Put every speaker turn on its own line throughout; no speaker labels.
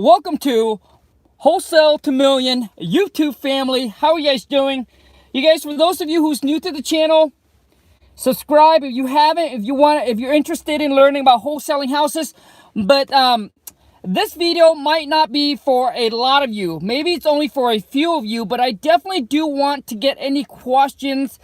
Welcome to Wholesale to Million YouTube family. How are you guys doing? You guys, for those of you who's new to the channel, subscribe if you haven't, if you're interested in learning about wholesaling houses. But this video might not be for a lot of you. Maybe it's only for a few of you, but I definitely do want to get any questions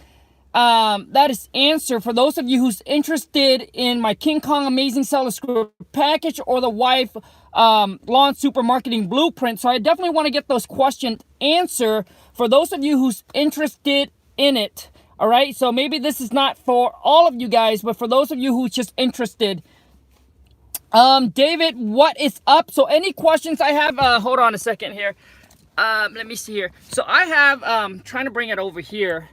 that is answered for those of you who's interested in my Khang Amazing Seller Script package or the wife lawn super marketing blueprint. So I definitely want to get those questions answered for those of you who's interested in it. All right, so maybe this is not for all of you guys, but for those of you who's just interested. David, what is up? So any questions I have, hold on a second here. Let me see here. So I have, trying to bring it over here.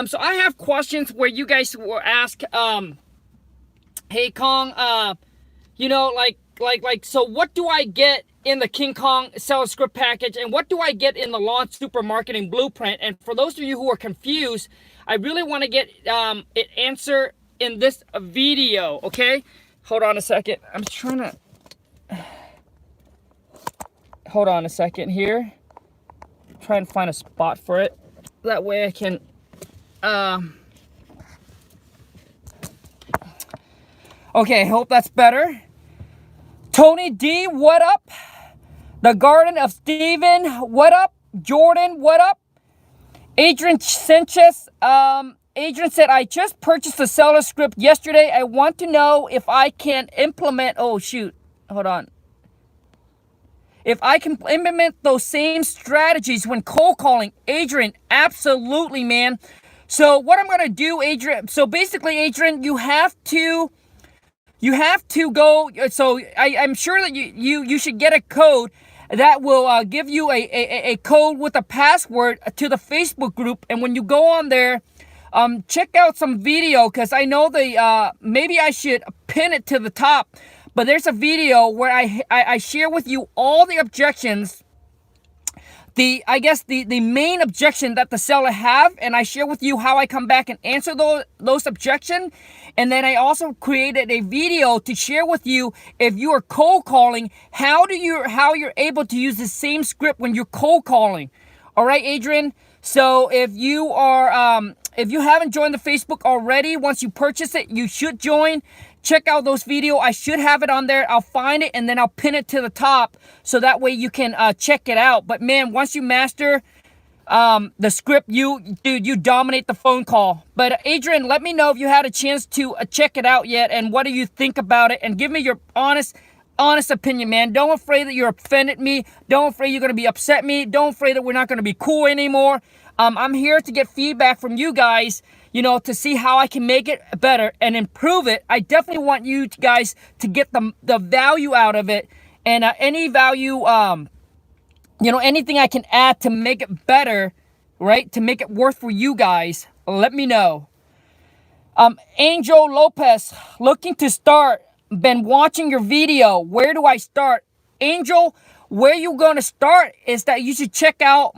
So I have questions where you guys will ask, hey Khang, you know, so what do I get in the Khang Seller Script package, and what do I get in the Lawn Super Marketing Blueprint? And for those of you who are confused, I really want to get it answered in this video, okay? Hold on a second. I'm trying to... Hold on a second here. Try and find a spot for it. That way I can... Okay, hope that's better. Tony D, what up? The Garden of Steven, what up? Jordan, what up? Adrian Sanchez, Adrian said, I just purchased a seller script yesterday. I want to know if I can implement, oh shoot, hold on. If I can implement those same strategies when cold calling. Adrian, absolutely, man. So what I'm going to do, Adrian, so basically, Adrian, you have to go, so I'm sure that you should get a code that will give you a code with a password to the Facebook group. And when you go on there, check out some video, because I know maybe I should pin it to the top, but there's a video where I share with you all the objections, I guess the main objection that the seller have, and I share with you how I come back and answer those objections. And then I also created a video to share with you, if you are cold calling, how you're able to use the same script when you're cold calling. All right, Adrian. So if you are if you haven't joined the Facebook already, once you purchase it, you should join. Check out those videos. I should have it on there. I'll find it and then I'll pin it to the top, so that way you can check it out. But man, once you master the script, you dominate the phone call. But Adrian, let me know if you had a chance to check it out yet, and what do you think about it, and give me your honest opinion, man. Don't afraid that you're offended me. Don't afraid you're going to be upset me. Don't afraid that we're not going to be cool anymore. I'm here to get feedback from you guys, you know, to see how I can make it better and improve it. I definitely want you guys to get the value out of it, and any value, you know, anything I can add to make it better, right, to make it worth for you guys, let me know. Angel Lopez, looking to start. Been watching your video. Where do I start? Angel, where you're going to start is that you should check out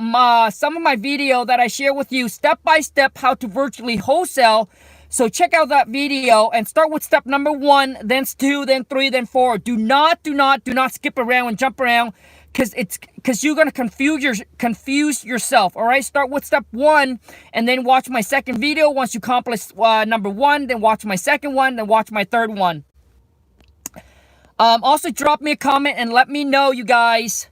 some of my video that I share with you, step-by-step how to virtually wholesale. So check out that video and start with step number 1, then 2, then 3, then 4. Do not skip around and jump around, because you're going to confuse yourself. All right, start with step 1 and then watch my second video. Once you accomplish number 1, then watch my second one, then watch my third one. Also drop me a comment and let me know, you guys,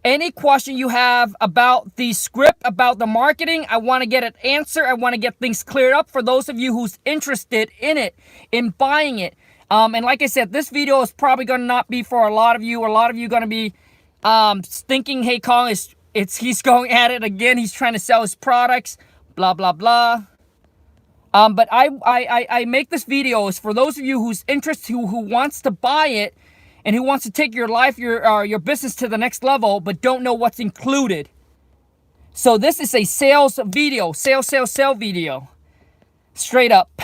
any question you have about the script, about the marketing. I want to get an answer. I want to get things cleared up for those of you who's interested in it, in buying it. And like I said, this video is probably going to not be for a lot of you. A lot of you going to be thinking, hey, Khang, he's going at it again. He's trying to sell his products, blah, blah, blah. But I make this video is for those of you who's interested, who wants to buy it, and who wants to take your life, your business to the next level, but don't know what's included. So this is a sales video, sale video, straight up.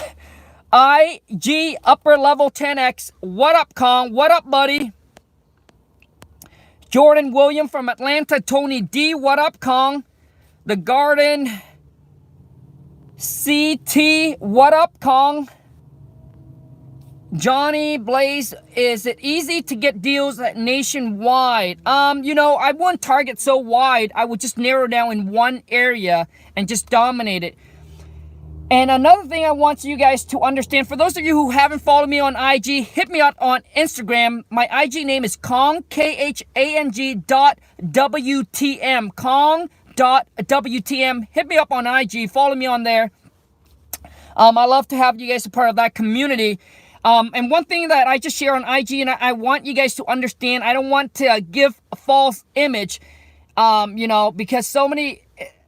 IG upper level 10X. What up, Khang? What up, buddy? Jordan William from Atlanta. Tony D. What up, Khang? The Garden CT. What up, Khang? Johnny Blaze, is it easy to get deals nationwide? I wouldn't target so wide. I would just narrow down in one area and just dominate it. And another thing I want you guys to understand, for those of you who haven't followed me on IG, hit me up on Instagram. My IG name is Khang, Khang.WTM, Khang.WTM. Hit me up on IG, follow me on there. I love to have you guys a part of that community. And one thing that I just share on IG, and I want you guys to understand, I don't want to give a false image, because so many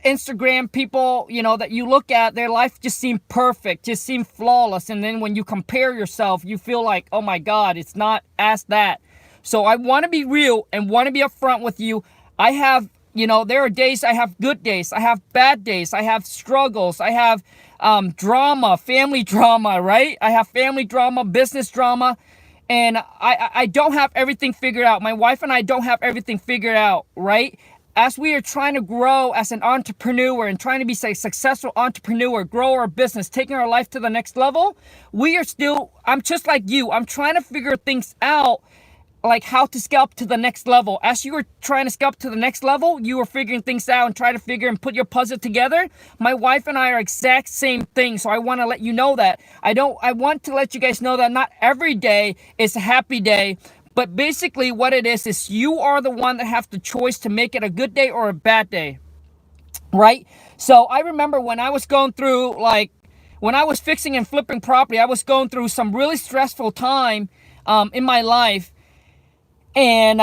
Instagram people, that you look at, their life just seem perfect, just seem flawless. And then when you compare yourself, you feel like, oh my God, it's not as that. So I want to be real and want to be upfront with you. I have, there are days, I have good days, I have bad days, I have struggles, I have drama, family drama, right? I have family drama, business drama, and I don't have everything figured out. My wife and I don't have everything figured out, right? As we are trying to grow as an entrepreneur and trying to be a successful entrepreneur, grow our business, taking our life to the next level, I'm just like you. I'm trying to figure things out, like how to scale to the next level. As you were trying to scale to the next level, you were figuring things out and trying to figure and put your puzzle together. My wife and I are exact same thing. So I want to let you know that. I want to let you guys know that not every day is a happy day. But basically what it is you are the one that has the choice to make it a good day or a bad day, right? So I remember when I was going through, when I was fixing and flipping property, I was going through some really stressful time in my life. And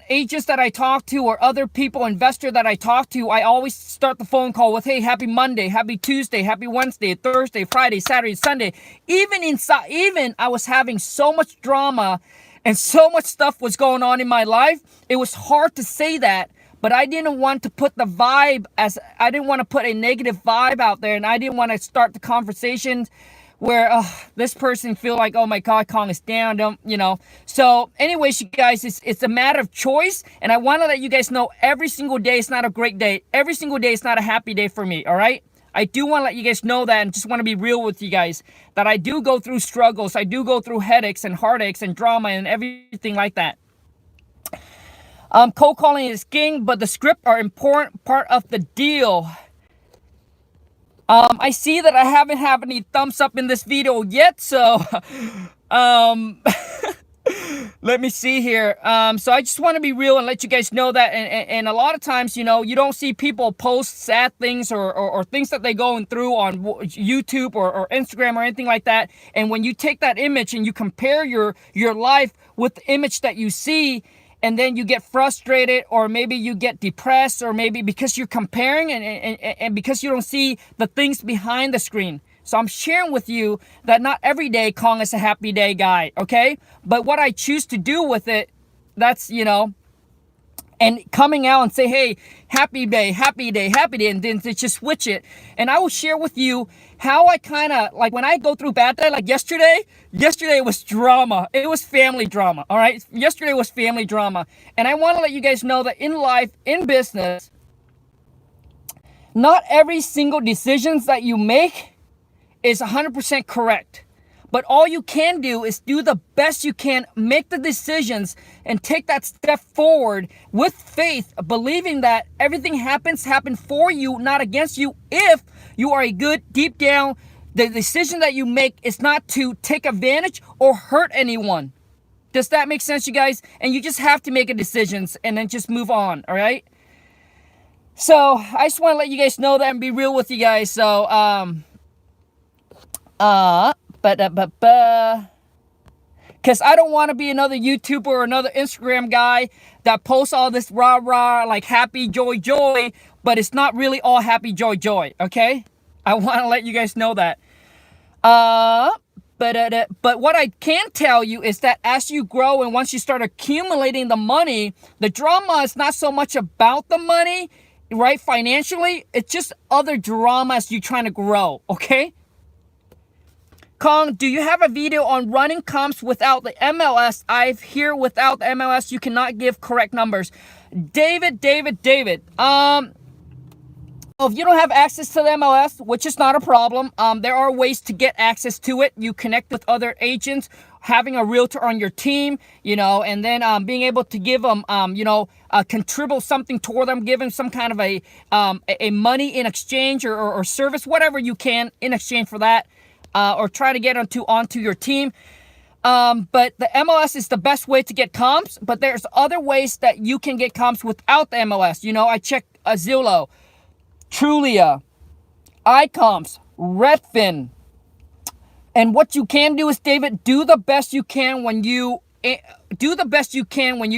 agents that I talk to, or other people, investor that I talk to, I always start the phone call with, hey, happy Monday, happy Tuesday, happy Wednesday, Thursday, Friday, Saturday, Sunday. Even I was having so much drama and so much stuff was going on in my life. It was hard to say that, but I didn't want to put I didn't want to put a negative vibe out there, and I didn't want to start the conversations where this person feel like, oh my God, Khang is down, So anyways, you guys, it's a matter of choice, and I want to let you guys know every single day is not a great day. Every single day is not a happy day for me, all right? I do want to let you guys know that, and just want to be real with you guys, that I do go through struggles. I do go through headaches and heartaches and drama and everything like that. Cold calling is king, but the script are important part of the deal. I see that I haven't had any thumbs up in this video yet, so let me see here. So I just want to be real and let you guys know that, and a lot of times, you don't see people post sad things or things that they're going through on YouTube or Instagram or anything like that. And when you take that image and you compare your life with the image that you see, and then you get frustrated, or maybe you get depressed, or maybe because you're comparing and because you don't see the things behind the screen. So I'm sharing with you that not every day Khang is a happy day guy, okay? But what I choose to do with it, that's, and coming out and say, hey, happy day, happy day, happy day, and then to just switch it. And I will share with you how I kind of, like when I go through bad day, like yesterday was drama. It was family drama, all right? Yesterday was family drama. And I want to let you guys know that in life, in business, not every single decisions that you make is 100% correct. But all you can do is do the best you can, make the decisions, and take that step forward with faith, believing that everything happen for you, not against you. If you are a good, deep down, the decision that you make is not to take advantage or hurt anyone. Does that make sense, you guys? And you just have to make a decisions and then just move on, all right? So I just want to let you guys know that and be real with you guys. So, because I don't want to be another YouTuber or another Instagram guy that posts all this rah-rah, like happy, joy, but it's not really all happy, joy, okay? I want to let you guys know that. But what I can tell you is that as you grow and once you start accumulating the money, the drama is not so much about the money, right, financially. It's just other drama as you're trying to grow, okay? Khang, do you have a video on running comps without the MLS? I've here without the MLS, you cannot give correct numbers. David. If you don't have access to the MLS, which is not a problem, there are ways to get access to it. You connect with other agents, having a realtor on your team, and then being able to give them, contribute something toward them, give them some kind of a money in exchange or service, whatever you can in exchange for that, or try to get onto your team. But the MLS is the best way to get comps, but there's other ways that you can get comps without the MLS. I check Zillow, Trulia, iComps, Redfin. And what you can do is, David, do the best you can when you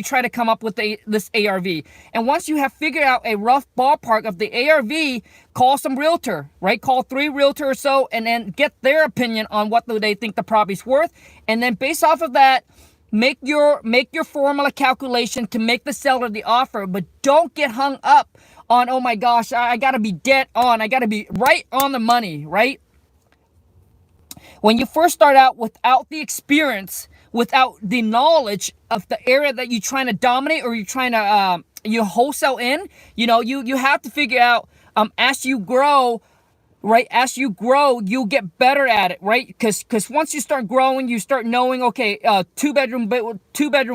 try to come up with this ARV. And once you have figured out a rough ballpark of the ARV, call some realtor, right? Call 3 realtor or so, and then get their opinion on what they think the property's worth. And then based off of that, make your formula calculation to make the seller the offer. But don't get hung up on, oh my gosh, I gotta be dead on. I gotta be right on the money, right? When you first start out without the experience, without the knowledge of the area that you're trying to dominate or you're trying to you wholesale in, you have to figure out as you grow, right? As you grow, you'll get better at it, right? Because once you start growing, you start knowing, okay, 2-bedroom,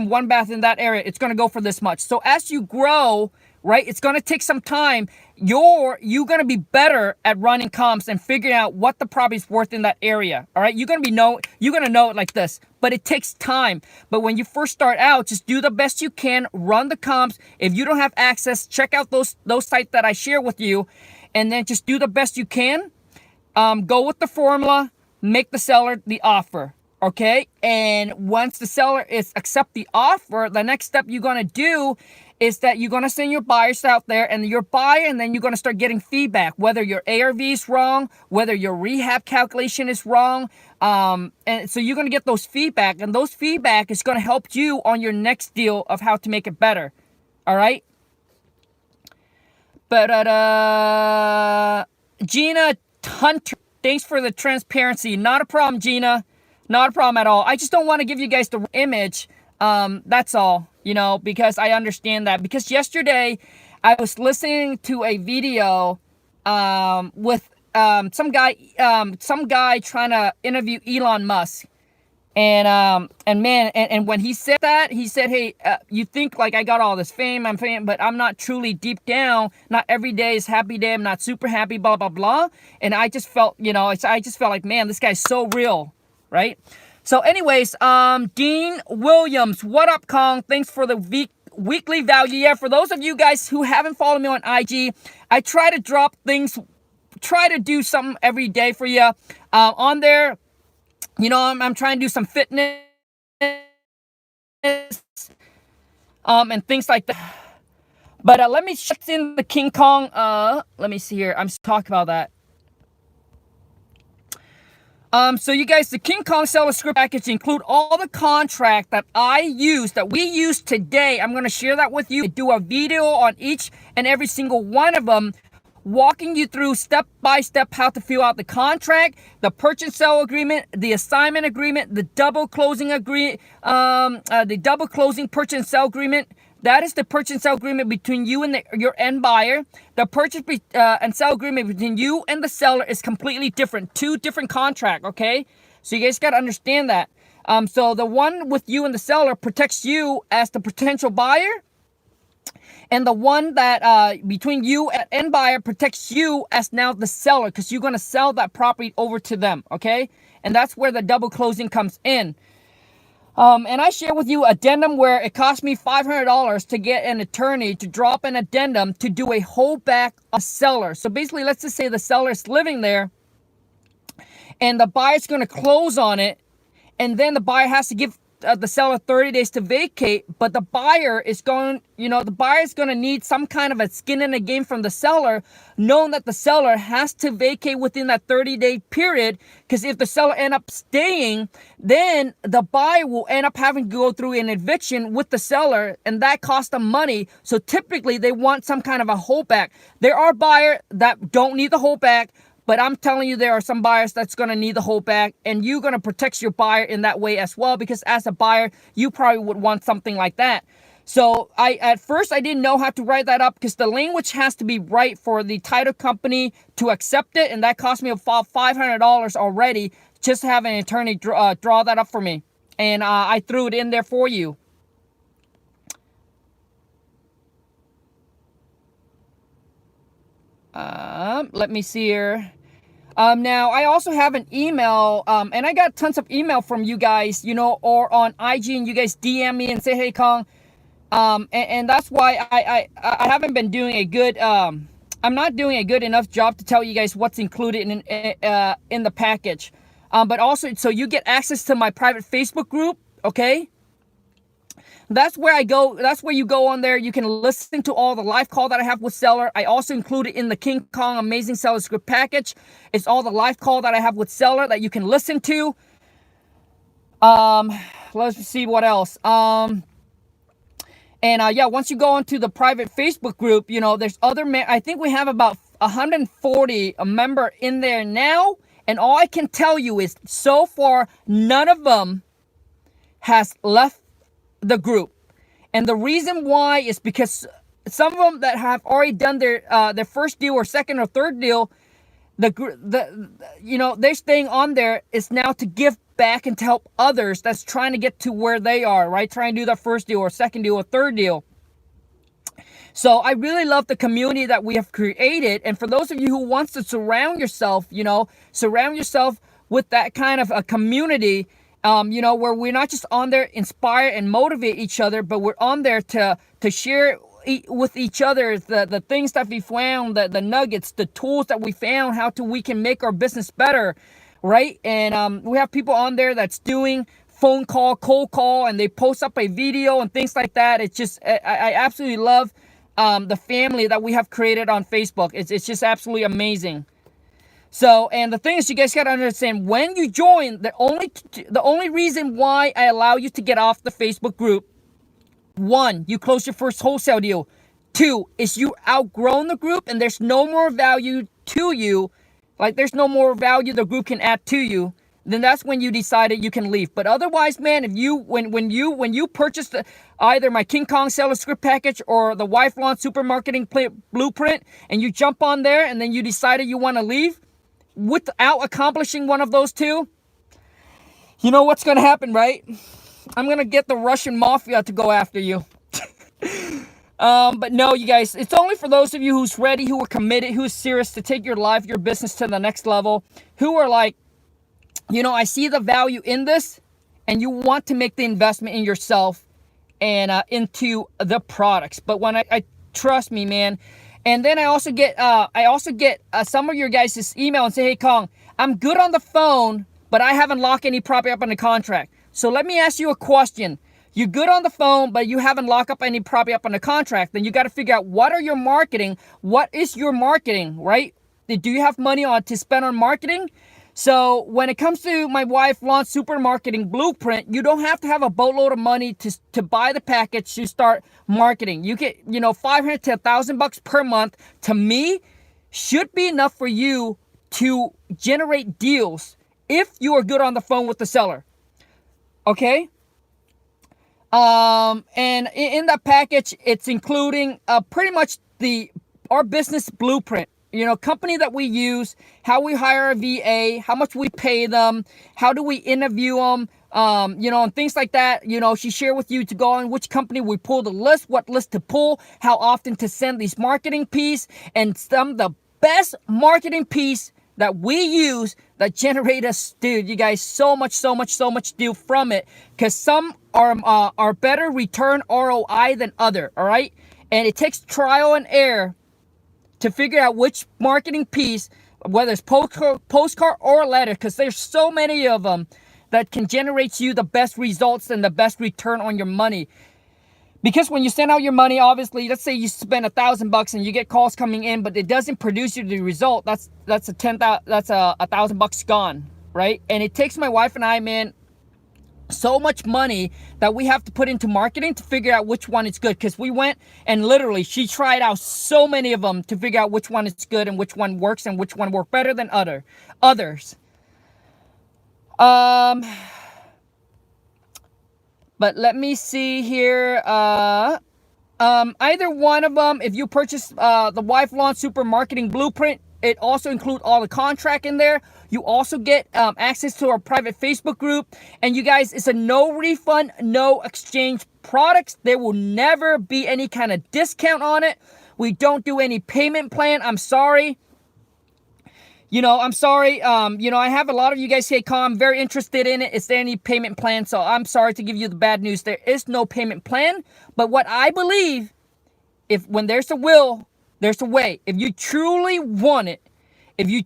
1 bath in that area, it's gonna go for this much. So as you grow, right, it's gonna take some time. You're gonna be better at running comps and figuring out what the property's worth in that area. All right, you're gonna know it like this, but it takes time. But when you first start out, just do the best you can, run the comps. If you don't have access, check out those sites that I share with you, and then just do the best you can. Go with the formula, make the seller the offer. Okay, and once the seller accept the offer, the next step you're gonna do is that you're gonna send your buyers out there, and then you're gonna start getting feedback, whether your ARV is wrong, whether your rehab calculation is wrong, and so you're gonna get those feedback, and those feedback is gonna help you on your next deal of how to make it better. All right. But Gina Hunter, thanks for the transparency. Not a problem, Gina. Not a problem at all. I just don't want to give you guys the image. That's all, because I understand that. Because yesterday I was listening to a video with some guy trying to interview Elon Musk. And when he said that, he said, hey, you think like I got all this fame, but I'm not truly deep down. Not every day is happy day. I'm not super happy, blah, blah, blah. And I just felt, like, man, this guy's so real, right? So anyways, Dean Williams, what up, Khang? Thanks for the weekly value. Yeah, for those of you guys who haven't followed me on IG, I try to drop things, try to do something every day for you on there. I'm trying to do some fitness and things like that. But let me check in the King Kong. Let me see here. I'm just talking about that. So you guys, the King Kong seller script package include all the contract that we use today. I'm going to share that with you. I do a video on each and every single one of them, walking you through step by step how to fill out the contract, the purchase and sale agreement, the assignment agreement, the double closing purchase and sale agreement. That is the purchase and sale agreement between you and your end buyer. The purchase and sale agreement between you and the seller is completely different. 2 different contracts, okay? So you guys got to understand that. So the one with you and the seller protects you as the potential buyer. And the one that between you and end buyer protects you as now the seller, because you're going to sell that property over to them, okay? And that's where the double closing comes in. And I share with you addendum where it cost me $500 to get an attorney to drop an addendum to do a holdback on the seller. So basically, let's just say the seller is living there and the buyer's going to close on it, and then the buyer has to give the seller 30 days to vacate, but the buyer is going to need some kind of a skin in the game from the seller, knowing that the seller has to vacate within that 30-day period, because if the seller end up staying, then the buyer will end up having to go through an eviction with the seller, and that costs them money. So typically they want some kind of a holdback. There are buyers that don't need the holdback, but I'm telling you, there are some buyers that's going to need the holdback, and you're going to protect your buyer in that way as well, because as a buyer, you probably would want something like that. So at first I didn't know how to write that up because the language has to be right for the title company to accept it, and that cost me about $500 already just to have an attorney draw that up for me. And I threw it in there for you. Let me see here. Now I also have an email, and I got tons of email from you guys, you know, or on IG, and you guys DM me and say, hey, Khang, and that's why I haven't been doing a good, I'm not doing a good enough job to tell you guys what's included in the package. But also, so you get access to my private Facebook group, okay? That's where I go. That's where you go on there. You can listen to all the live call that I have with seller. I also include it in the King Kong Amazing Seller Script package. It's all the live call that I have with seller that you can listen to. Let's see what else. And yeah, once you go into the private Facebook group, you know, there's other, I think we have about 140 a member in there now. And all I can tell you is so far, none of them has left the group. And the reason why is because some of them that have already done their first deal or second or third deal, you know, they're staying on there is now to give back and to help others that's trying to get to where they are, right? Trying to do their first deal or second deal or third deal. So I really love the community that we have created. And for those of you who wants to surround yourself, you know, surround yourself with that kind of a community, you know, where we're not just on there inspire and motivate each other, but we're on there to share with each other the things that we found, the nuggets, the tools that we found, we can make our business better, right? And we have people on there that's doing phone call, cold call, and they post up a video and things like that. It's just, I absolutely love the family that we have created on Facebook. It's just absolutely amazing. So, and the thing is, you guys got to understand, when you join, the only reason why I allow you to get off the Facebook group, 1, you close your first wholesale deal. 2, is you outgrown the group and there's no more value to you, like there's no more value the group can add to you, then that's when you decided you can leave. But otherwise, man, if you when you purchase either my King Kong Seller Script package or the Wife Launch Supermarketing Blueprint, and you jump on there and then you decided you want to leave without accomplishing one of those two, you know what's going to happen, right? I'm going to get the Russian mafia to go after you. But no, you guys, it's only for those of you who's ready, who are committed, who's serious to take your life, your business to the next level, who are like, you know, I see the value in this, and you want to make the investment in yourself and into the products. But when I trust me, man. And then I also get some of your guys' email and say, hey, Khang, I'm good on the phone, but I haven't locked any property up on the contract. So let me ask you a question. You're good on the phone, but you haven't locked up any property up on the contract. Then you got to figure out, what are your marketing? What is your marketing, right? Do you have money to spend on marketing? So when it comes to my Wife Launch Supermarketing Blueprint, you don't have to have a boatload of money to buy the package to start marketing. You get, you know, $500 to $1,000 per month, to me, should be enough for you to generate deals if you are good on the phone with the seller. Okay? And in that package, it's including pretty much our business blueprint. You know, company that we use, how we hire a VA, how much we pay them, how do we interview them, you know, and things like that. You know, she shared with you to go on which company we pull the list, what list to pull, how often to send these marketing piece, and some of the best marketing piece that we use that generate us, dude, you guys, so much deal from it, because some are better return ROI than other, all right? And it takes trial and error to figure out which marketing piece, whether it's postcard or letter, because there's so many of them that can generate you the best results and the best return on your money. Because when you send out your money, obviously, let's say you spend $1,000 and you get calls coming in, but it doesn't produce you the result. That's $1,000 gone, right? And it takes my wife and I, man, so much money that we have to put into marketing to figure out which one is good, because we went and literally she tried out so many of them to figure out which one is good and which one works and which one work better than others. But But let me see here. Either one of them, if you purchase the Wife Lawn Super Marketing Blueprint, it also includes all the contract in there. You also get access to our private Facebook group. And you guys, it's a no refund, no exchange products. There will never be any kind of discount on it. We don't do any payment plan. I'm sorry. I'm sorry. I have a lot of you guys say, Khang, I'm very interested in it. Is there any payment plan? So I'm sorry to give you the bad news. There is no payment plan. But what I believe, when there's a will, there's a way. If you truly want it, and if you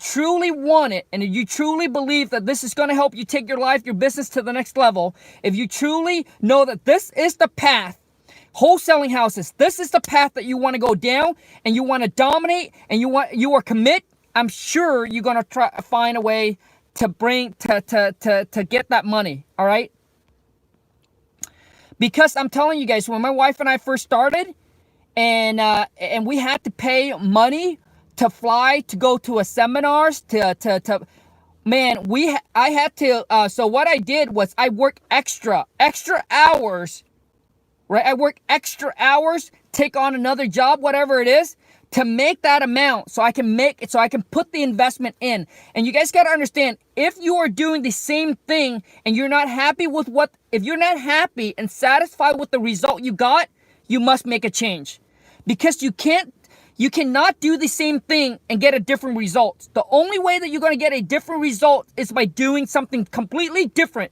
truly believe that this is going to help you take your life, your business to the next level, if you truly know that this is the path, wholesaling houses, this is the path that you want to go down, and you want to dominate, and you are commit, I'm sure you're going to try to find a way to to get that money, all right? Because I'm telling you guys, when my wife and I first started, and we had to pay money to fly to go to a seminars, man, I had to, so what I did was I worked extra hours, right? I work extra hours, take on another job, whatever it is, to make that amount so I can put the investment in. And you guys got to understand, if you are doing the same thing and you're not happy with if you're not happy and satisfied with the result you got, you must make a change. Because you cannot do the same thing and get a different result. The only way that you're going to get a different result is by doing something completely different.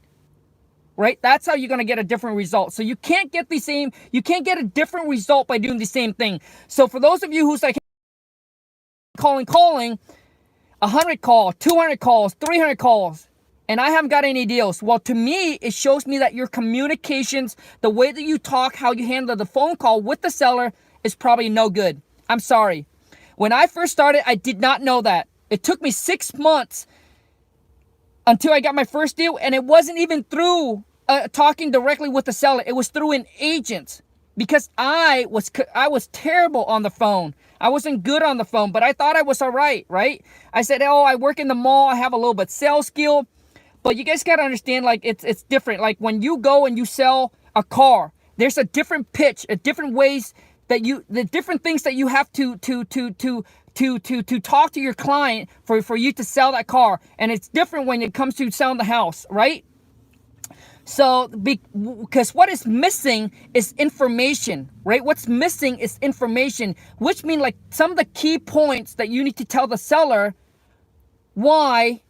Right? That's how you're going to get a different result. So you can't get a different result by doing the same thing. So for those of you who's like calling, 100 calls, 200 calls, 300 calls, and I haven't got any deals. Well, to me, it shows me that your communications, the way that you talk, how you handle the phone call with the seller is probably no good. I'm sorry. When I first started, I did not know that. It took me 6 months until I got my first deal, and it wasn't even through talking directly with the seller. It was through an agent, because I was terrible on the phone. I wasn't good on the phone, but I thought I was all right, right? I said, oh, I work in the mall. I have a little bit sales skill. But you guys got to understand, like, it's different. Like, when you go and you sell a car, there's a different pitch, a different ways that the different things that you have to talk to your client for you to sell that car. And it's different when it comes to selling the house, right? So, because what is missing is information, right? What's missing is information, which means like some of the key points that you need to tell the seller why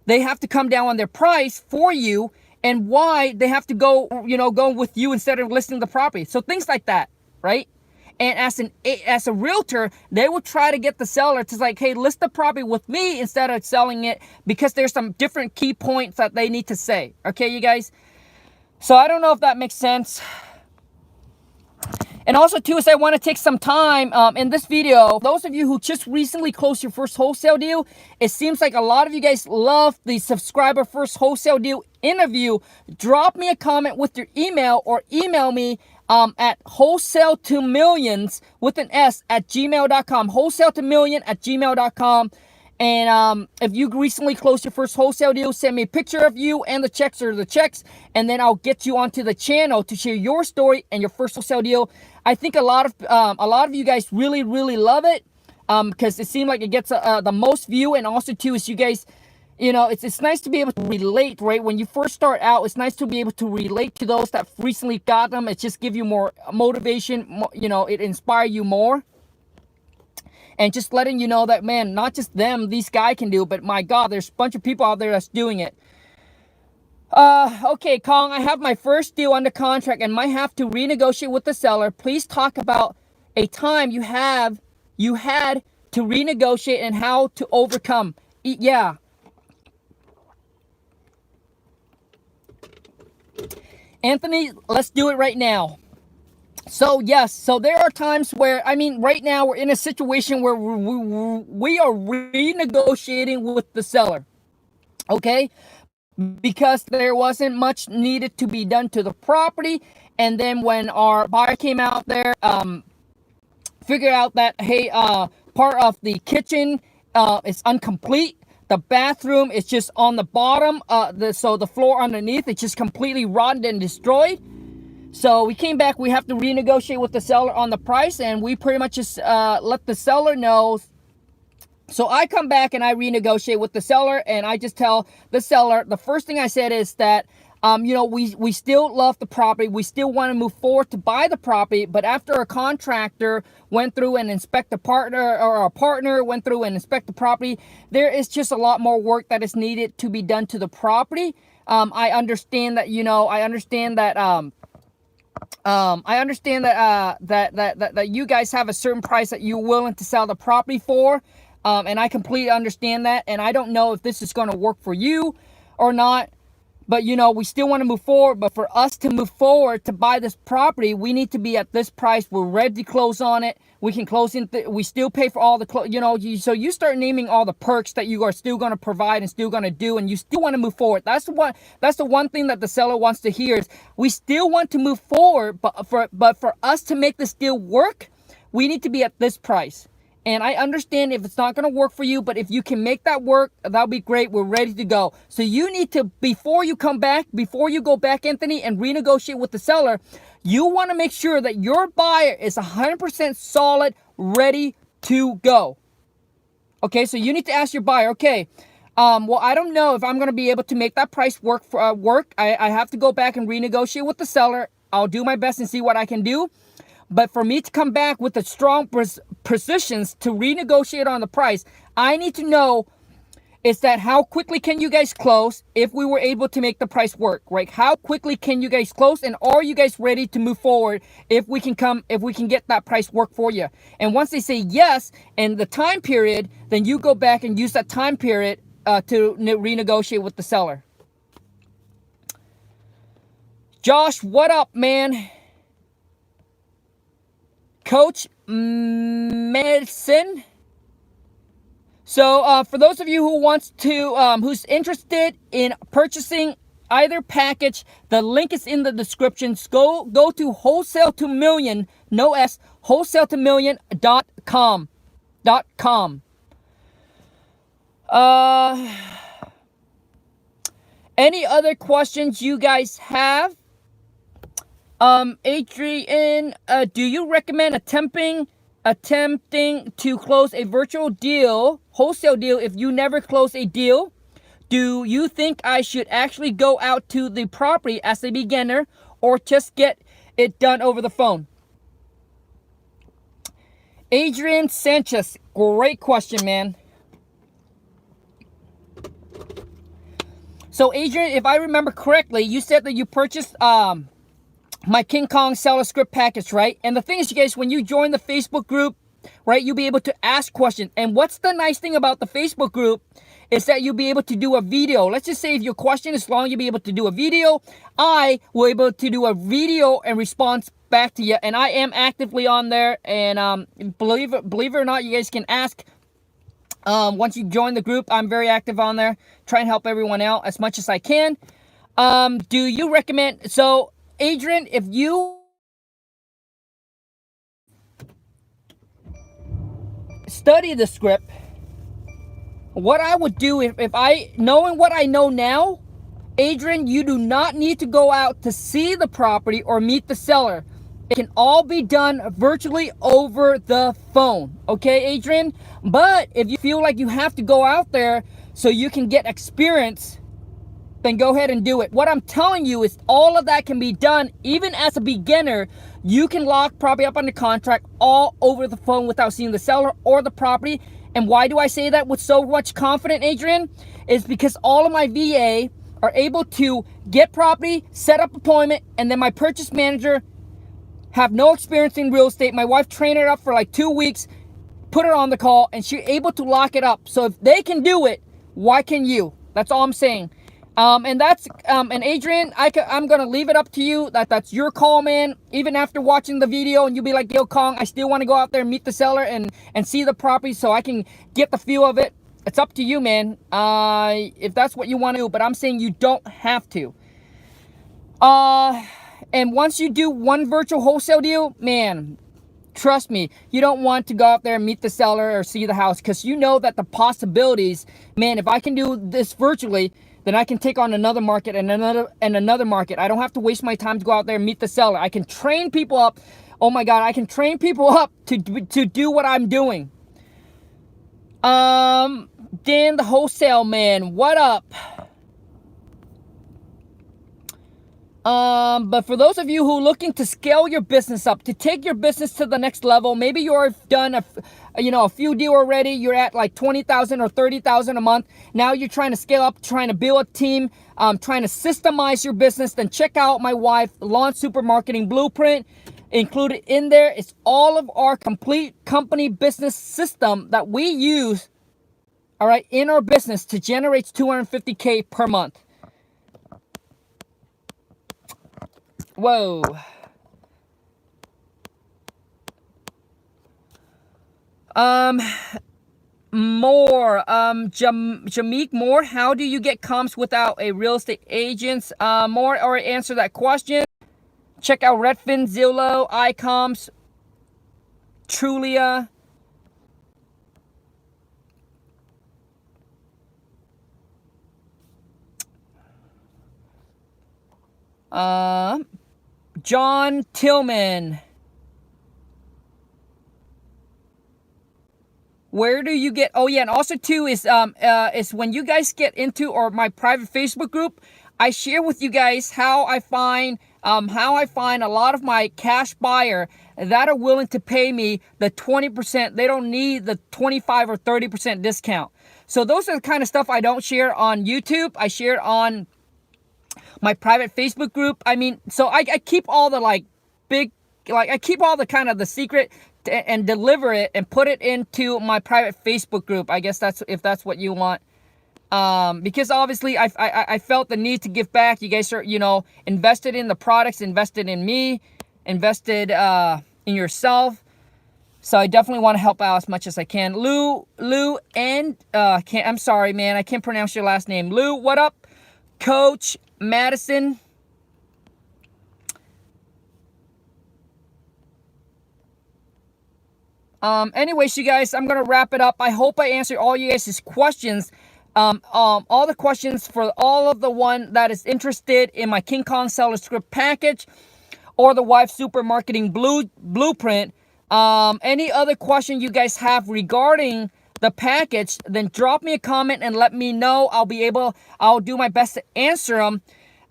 they have to come down on their price for you, and why they have to go with you instead of listing the property. So things like that, right? And as a realtor, they will try to get the seller to like, hey, list the property with me instead of selling it, because there's some different key points that they need to say. Okay, you guys? So I don't know if that makes sense. And also, too, is I want to take some time in this video. Those of you who just recently closed your first wholesale deal, it seems like a lot of you guys love the subscriber first wholesale deal interview. Drop me a comment with your email, or email me at wholesale2millions with an S at gmail.com. wholesale2million@gmail.com. And if you recently closed your first wholesale deal, send me a picture of you and the checks, or the checks, and then I'll get you onto the channel to share your story and your first wholesale deal. I think a lot of you guys really, really love it, because it seemed like it gets the most view. And also too is you guys, it's nice to be able to relate, right? When you first start out, it's nice to be able to relate to those that recently got them. It just gives you more motivation, it inspires you more. And just letting you know that, man, not just these guys can do, but my God, there's a bunch of people out there that's doing it. Okay, Khang, I have my first deal under contract and might have to renegotiate with the seller. Please talk about a time you had to renegotiate and how to overcome. Yeah. Anthony, let's do it right now. So yes, so there are times where, right now we're in a situation where we are renegotiating with the seller, okay? Because there wasn't much needed to be done to the property. And then when our buyer came out there, figured out that, hey, part of the kitchen is incomplete. The bathroom is just on the bottom, so the floor underneath is just completely rotten and destroyed. So we came back, we have to renegotiate with the seller on the price, and we pretty much just let the seller know. So I come back and I renegotiate with the seller, and I just tell the seller, the first thing I said is that, you know, we still love the property. We still want to move forward to buy the property, but after a contractor went through and inspect the partner, or our partner went through and inspect the property, there is just a lot more work that is needed to be done to the property. I understand that, you know, I understand that that you guys have a certain price that you're willing to sell the property for. And I completely understand that. And I don't know if this is going to work for you or not. But, you know, we still want to move forward. But for us to move forward to buy this property, we need to be at this price. We're ready to close on it. We can close in. We still pay for all the, you know, so you start naming all the perks that you are still going to provide and still going to do. And you still want to move forward. That's the one thing that the seller wants to hear is we still want to move forward. But for us to make this deal work, we need to be at this price. And I understand if it's not going to work for you, but if you can make that work, that'll be great. We're ready to go. So you need to, before you come back, before you go back, Anthony, and renegotiate with the seller, you want to make sure that your buyer is 100% solid, ready to go. Okay, so you need to ask your buyer, okay, well, I don't know if I'm going to be able to make that price work. I have to go back and renegotiate with the seller. I'll do my best and see what I can do. But for me to come back with the strong positions to renegotiate on the price, I need to know is that how quickly can you guys close if we were able to make the price work, right? How quickly can you guys close, and are you guys ready to move forward if we can get that price work for you? And once they say yes, and the time period, then you go back and use that time period to renegotiate with the seller. Josh, what up, man? Coach Medicine. So for those of you who wants to, who's interested in purchasing either package, the link is in the description. Go to wholesale to million, no S, wholesale2million.com. Any other questions you guys have? Adrian, do you recommend attempting to close a virtual deal, wholesale deal, if you never close a deal? Do you think I should actually go out to the property as a beginner, or just get it done over the phone? Adrian Sanchez, great question, man. So Adrian, if I remember correctly, you said that you purchased my King Kong seller script package, right? And the thing is, you guys, when you join the Facebook group, right, you'll be able to ask questions. And what's the nice thing about the Facebook group is that you'll be able to do a video. Let's just say if your question is long, you'll be able to do a video. I will be able to do a video and response back to you. And I am actively on there. And believe it or not, you guys can ask. Once you join the group, I'm very active on there. Try and help everyone out as much as I can. Do you recommend... So... Adrian, if you study the script, what I would do if I, knowing what I know now, Adrian, you do not need to go out to see the property or meet the seller. It can all be done virtually over the phone. Okay, Adrian? But if you feel like you have to go out there so you can get experience, then go ahead and do it. What I'm telling you is all of that can be done. Even as a beginner, you can lock property up under contract all over the phone without seeing the seller or the property. And why do I say that with so much confidence, Adrian? Is because all of my VA are able to get property, set up appointment, and then my purchase manager have no experience in real estate. My wife trained her up for like 2 weeks, put her on the call, and she's able to lock it up. So if they can do it, why can you? That's all I'm saying. And Adrian, I'm gonna leave it up to you. That's your call, man. Even after watching the video, and you'll be like, yo, Khang, I still want to go out there and meet the seller and see the property so I can get the feel of it. It's up to you, man. If that's what you want to do, but I'm saying you don't have to. And once you do one virtual wholesale deal, man, trust me, you don't want to go out there and meet the seller or see the house, because you know that the possibilities, man, if I can do this virtually, then I can take on another market and another market. I don't have to waste my time to go out there and meet the seller. I can train people up. Oh my God, I can train people up to do what I'm doing. Dan the wholesale man, what up? But for those of you who are looking to scale your business up, to take your business to the next level, maybe you're done a few deals already, you're at like 20,000 or 30,000 a month. Now you're trying to scale up, trying to build a team, trying to systemize your business, then check out my wife, Launch Super Marketing Blueprint. Included in there is all of our complete company business system that we use, all right, in our business to generate $250K per month. Whoa. Jameek Moore, how do you get comps without a real estate agent? Moore already answered that question. Check out Redfin, Zillow, iComps, Trulia. John Tillman. Where do you get, oh yeah, and also too is when you guys get into or my private Facebook group, I share with you guys how I find a lot of my cash buyer that are willing to pay me the 20%. They don't need the 25 or 30% discount. So those are the kind of stuff I don't share on YouTube. I share it on my private Facebook group. I mean, so I keep all the I keep all the kind of the secret and deliver it and put it into my private Facebook group. I guess that's if that's what you want. Because obviously I felt the need to give back. You guys are, invested in the products, invested in me, invested in yourself. So I definitely want to help out as much as I can. Lou and I'm sorry, man, I can't pronounce your last name. Lou, what up? Coach Madison. Anyways, you guys, I'm gonna wrap it up. I hope I answered all you guys' questions. All the questions for all of the one that is interested in my King Kong Seller Script package or the Wife Super Marketing Blueprint. Any other question you guys have regarding the package, then drop me a comment and let me know. I'll do my best to answer them.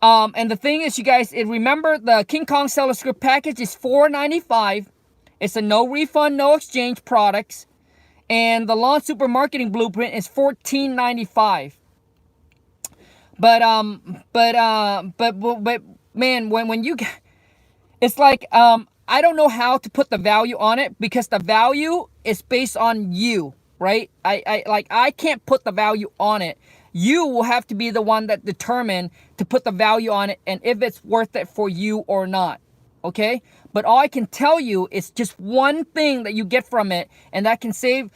And the thing is, you guys, remember the King Kong Seller Script package is $495. It's a no refund, no exchange products. And the Launch Super Marketing Blueprint is $14.95. But man, when you get, it's like I don't know how to put the value on it because the value is based on you, right? I can't put the value on it. You will have to be the one that determine to put the value on it and if it's worth it for you or not. Okay? But all I can tell you is just one thing that you get from it, and that can save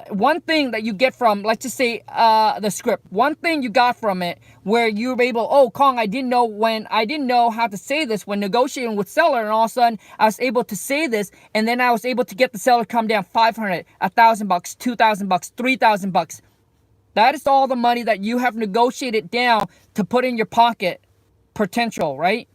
one thing that you get from, let's just say, the script. One thing you got from it where you were able, oh, Khang, I didn't know how to say this when negotiating with seller, and all of a sudden I was able to say this, and then I was able to get the seller to come down $500, $1,000, $2,000, $3,000. That is all the money that you have negotiated down to put in your pocket potential, right?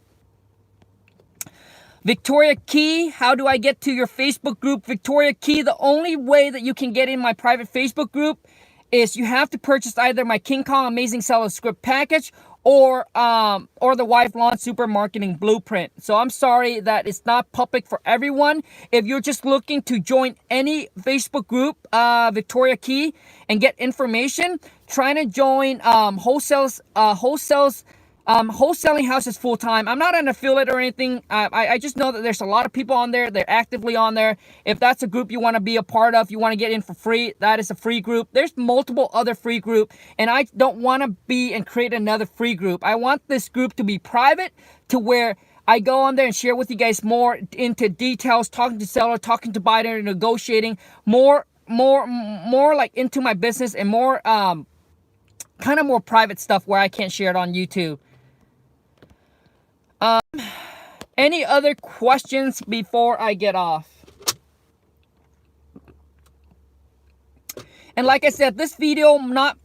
Victoria Key, how do I get to your Facebook group? Victoria Key, the only way that you can get in my private Facebook group is you have to purchase either my King Kong Amazing Seller Script package or the Wife Launch Super Marketing Blueprint. So I'm sorry that it's not public for everyone. If you're just looking to join any Facebook group, Victoria Key, and get information, trying to join wholesaling houses full time. I'm not an affiliate or anything. I just know that there's a lot of people on there. They're actively on there. If that's a group you want to be a part of, you want to get in for free, that is a free group. There's multiple other free group, and I don't want to be and create another free group. I want this group to be private to where I go on there and share with you guys more into details, talking to seller, talking to buyer, negotiating, more like into my business and more kind of more private stuff where I can't share it on YouTube. Any other questions before I get off? And like I said, this video not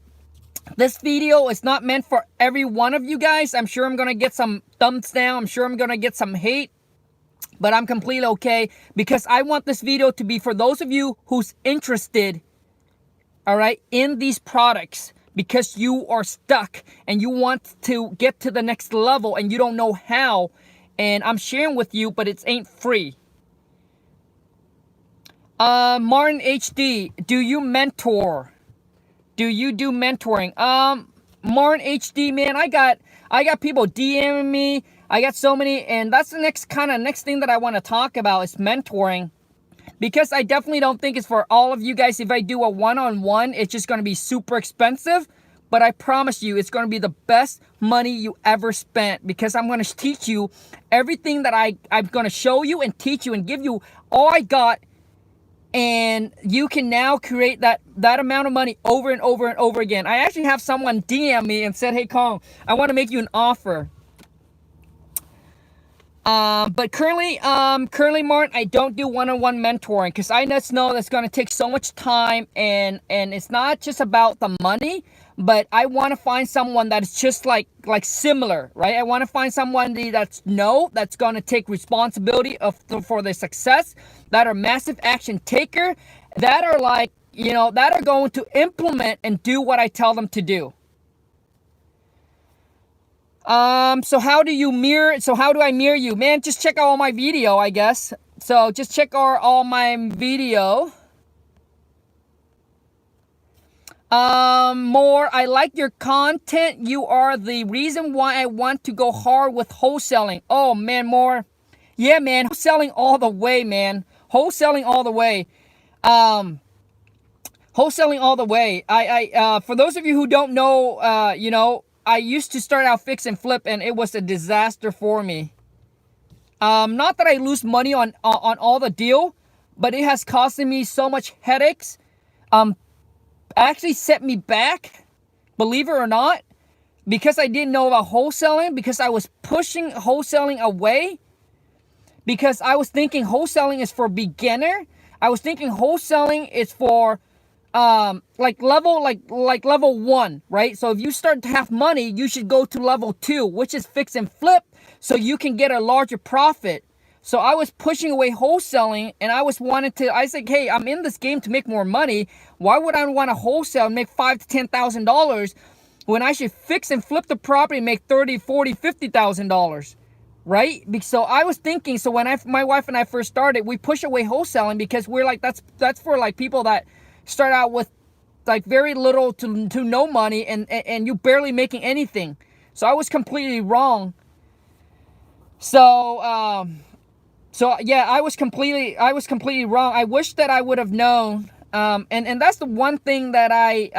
This video is not meant for every one of you guys. I'm sure I'm going to get some thumbs down. I'm sure I'm going to get some hate. But I'm completely okay because I want this video to be for those of you who's interested, all right, in these products because you are stuck and you want to get to the next level and you don't know how. And I'm sharing with you, but it ain't free. Martin HD, do you mentor? Do you do mentoring? Martin HD, man, I got people DMing me. I got so many, and that's the next thing that I want to talk about is mentoring. Because I definitely don't think it's for all of you guys. If I do a one-on-one, it's just going to be super expensive. But I promise you, it's going to be the best money you ever spent. Because I'm going to teach you everything that I'm going to show you and teach you and give you all I got. And you can now create that amount of money over and over and over again. I actually have someone DM me and said, hey, Khang, I want to make you an offer. But currently, Martin, I don't do one-on-one mentoring because I just know that's going to take so much time and it's not just about the money, but I want to find someone that is just like similar, right? I want to find someone that's going to take responsibility for their success, that are massive action taker, that are like, that are going to implement and do what I tell them to do. So how do I mirror you? Man, just check out all my video, I guess. So just check out all my video. More, I like your content. You are the reason why I want to go hard with wholesaling. Oh, man, more. Yeah, man, wholesaling all the way, man. Wholesaling all the way. Wholesaling all the way. For those of you who don't know, I used to start out fix and flip, and it was a disaster for me. Not that I lose money on all the deal, but it has costed me so much headaches. Actually set me back, believe it or not, because I didn't know about wholesaling, because I was pushing wholesaling away, because I was thinking wholesaling is for beginner. I was thinking wholesaling is for level 1, right? So if you start to have money, you should go to level 2, which is fix and flip, so you can get a larger profit. So I was pushing away wholesaling, and I said, hey, I'm in this game to make more money. Why would I want to wholesale and make $5,000 to $10,000 when I should fix and flip the property and make $30,000, $40,000, $50,000? Right? So I was thinking, so when my wife and I first started, we push away wholesaling because we're like, that's for like people that start out with like very little to no money and you barely making anything. So I was completely wrong. So yeah, I was completely wrong. I wish that I would have known. And that's the one thing that I,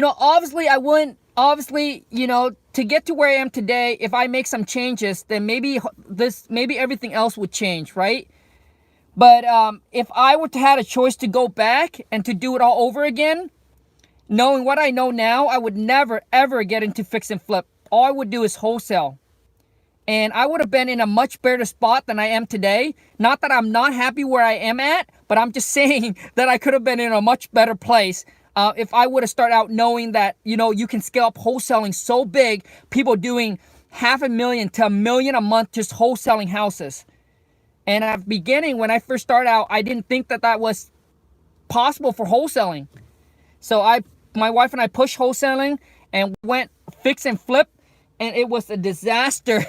obviously I wouldn't, to get to where I am today, if I make some changes, then maybe everything else would change, right? But if I were to have a choice to go back and to do it all over again, knowing what I know now, I would never, ever get into fix and flip. All I would do is wholesale. And I would have been in a much better spot than I am today. Not that I'm not happy where I am at, but I'm just saying that I could have been in a much better place if I would have started out knowing that, you can scale up wholesaling so big, people doing $500,000 to $1 million a month just wholesaling houses. And at the beginning, when I first started out, I didn't think that was possible for wholesaling. So my wife and I pushed wholesaling and went fix and flip, and it was a disaster.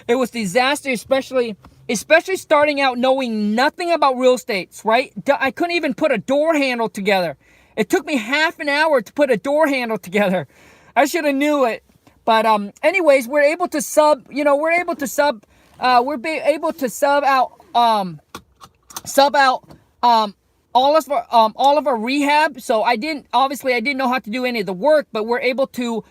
It was disaster, especially starting out knowing nothing about real estate, right? I couldn't even put a door handle together. It took me half an hour to put a door handle together. I should have knew it. But anyways, we're able to sub out all of our rehab. So I didn't know how to do any of the work, but we're able to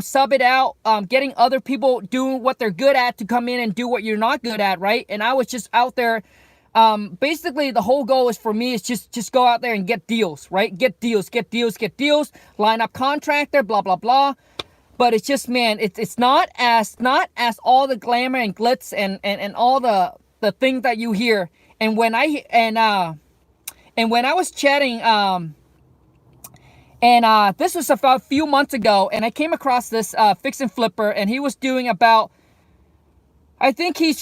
sub it out, getting other people doing what they're good at to come in and do what you're not good at, right? And I was just out there. Basically, the whole goal is for me is just go out there and get deals, right? Get deals, line up contractor, blah, blah, blah. But it's just, man, it's not as all the glamour and glitz and all the things that you hear. And when I was chatting, And this was about a few months ago, and I came across this fix and flipper, and he was doing about, I think they're